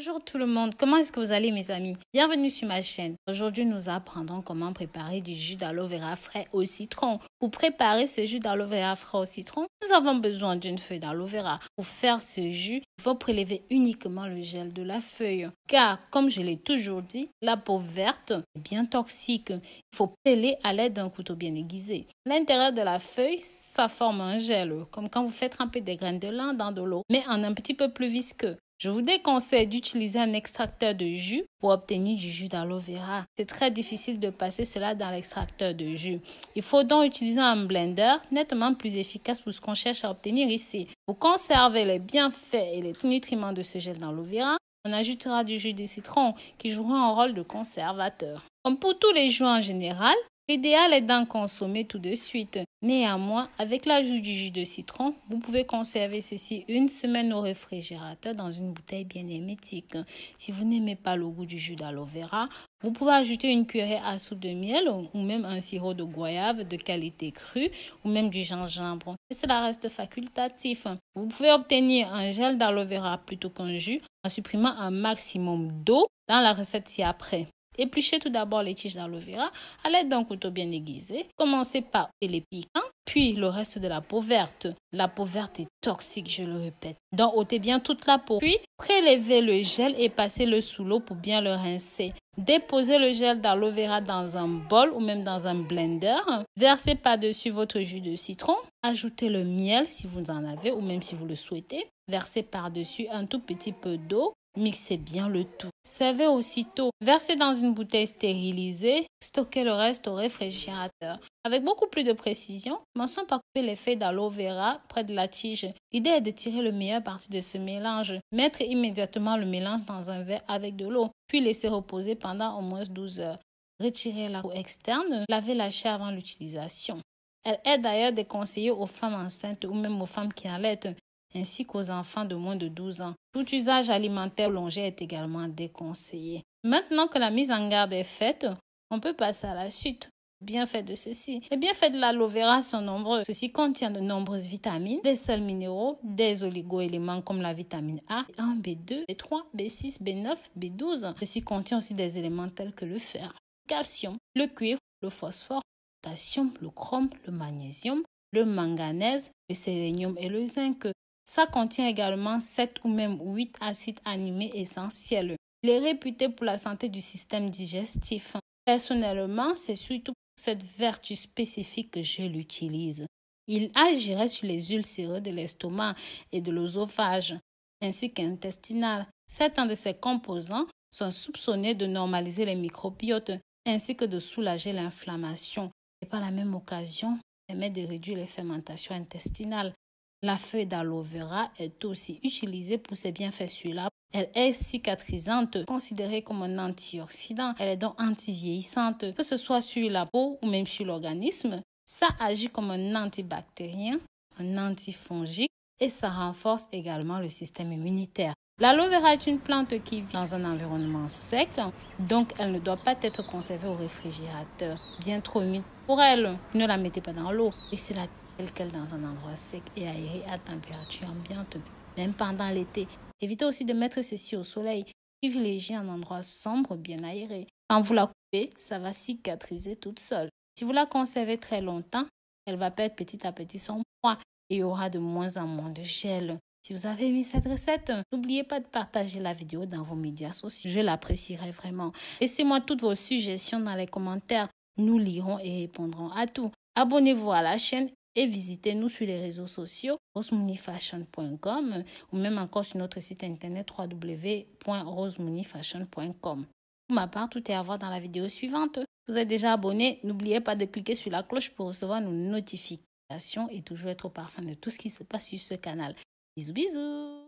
Bonjour tout le monde, comment est-ce que vous allez mes amis? Bienvenue sur ma chaîne. Aujourd'hui, nous apprendrons comment préparer du jus d'aloe vera frais au citron. Pour préparer ce jus d'aloe vera frais au citron, nous avons besoin d'une feuille d'aloe vera. Pour faire ce jus, il faut prélever uniquement le gel de la feuille. Car, comme je l'ai toujours dit, la peau verte est bien toxique. Il faut peler à l'aide d'un couteau bien aiguisé. L'intérieur de la feuille, ça forme un gel, comme quand vous faites tremper des graines de lin dans de l'eau, mais en un petit peu plus visqueux. Je vous déconseille d'utiliser un extracteur de jus pour obtenir du jus d'aloe vera. C'est très difficile de passer cela dans l'extracteur de jus. Il faut donc utiliser un blender nettement plus efficace pour ce qu'on cherche à obtenir ici. Pour conserver les bienfaits et les nutriments de ce gel d'aloe vera, on ajoutera du jus de citron qui jouera un rôle de conservateur. Comme pour tous les jus en général, l'idéal est d'en consommer tout de suite. Néanmoins, avec l'ajout du jus de citron, vous pouvez conserver ceci une semaine au réfrigérateur dans une bouteille bien hermétique. Si vous n'aimez pas le goût du jus d'aloe vera, vous pouvez ajouter une cuillère à soupe de miel ou même un sirop de goyave de qualité crue ou même du gingembre. Et cela reste facultatif. Vous pouvez obtenir un gel d'aloe vera plutôt qu'un jus en supprimant un maximum d'eau dans la recette ci-après. Épluchez tout d'abord les tiges d'aloe vera à l'aide d'un couteau bien aiguisé. Commencez par les piquants, puis le reste de la peau verte. La peau verte est toxique, je le répète. Donc, ôtez bien toute la peau. Puis, prélevez le gel et passez-le sous l'eau pour bien le rincer. Déposez le gel d'aloe vera dans un bol ou même dans un blender. Versez par-dessus votre jus de citron. Ajoutez le miel si vous en avez ou même si vous le souhaitez. Versez par-dessus un tout petit peu d'eau. Mixez bien le tout. Servez aussitôt. Versez dans une bouteille stérilisée. Stockez le reste au réfrigérateur. Avec beaucoup plus de précision, commençons par couper les feuilles d'aloe vera près de la tige. L'idée est de tirer le meilleur parti de ce mélange. Mettre immédiatement le mélange dans un verre avec de l'eau, puis laisser reposer pendant au moins 12 heures. Retirez la peau externe. Lavez la chair avant l'utilisation. Elle est d'ailleurs déconseillée aux femmes enceintes ou même aux femmes qui allaitent, ainsi qu'aux enfants de moins de 12 ans. Tout usage alimentaire prolongé est également déconseillé. Maintenant que la mise en garde est faite, on peut passer à la suite. Bienfaits de ceci. Les bienfaits de l'aloe vera sont nombreux. Ceci contient de nombreuses vitamines, des sels minéraux, des oligo-éléments comme la vitamine A, B1, B2, B3, B6, B9, B12. Ceci contient aussi des éléments tels que le fer, le calcium, le cuivre, le phosphore, le potassium, le chrome, le magnésium, le manganèse, le sélénium et le zinc. Ça contient également 7 ou même 8 acides aminés essentiels. Il est réputé pour la santé du système digestif. Personnellement, c'est surtout pour cette vertu spécifique que je l'utilise. Il agirait sur les ulcères de l'estomac et de l'œsophage, ainsi qu'intestinal. Certains de ces composants sont soupçonnés de normaliser les microbiotes, ainsi que de soulager l'inflammation. Et par la même occasion, permet de réduire les fermentations intestinales. La feuille d'aloe vera est aussi utilisée pour ses bienfaits sur la peau. Elle est cicatrisante, considérée comme un antioxydant. Elle est donc anti-vieillissante, que ce soit sur la peau ou même sur l'organisme. Ça agit comme un antibactérien, un antifongique et ça renforce également le système immunitaire. L'aloe vera est une plante qui vit dans un environnement sec, donc elle ne doit pas être conservée au réfrigérateur, bien trop humide pour elle. Ne la mettez pas dans l'eau, laissez-la telle qu'elle dans un endroit sec et aéré à température ambiante, même pendant l'été. Évitez aussi de mettre ceci au soleil. Privilégiez un endroit sombre, bien aéré. Quand vous la coupez, ça va cicatriser toute seule. Si vous la conservez très longtemps, elle va perdre petit à petit son poids et il y aura de moins en moins de gel. Si vous avez aimé cette recette, n'oubliez pas de partager la vidéo dans vos médias sociaux. Je l'apprécierai vraiment. Laissez-moi toutes vos suggestions dans les commentaires. Nous lirons et répondrons à tout. Abonnez-vous à la chaîne et visitez-nous sur les réseaux sociaux rosemooneyfashion.com ou même encore sur notre site internet www.rosemooneyfashion.com. Pour ma part, tout est à voir dans la vidéo suivante. Vous êtes déjà abonné, n'oubliez pas de cliquer sur la cloche pour recevoir nos notifications et toujours être au parfum de tout ce qui se passe sur ce canal. Bisous bisous.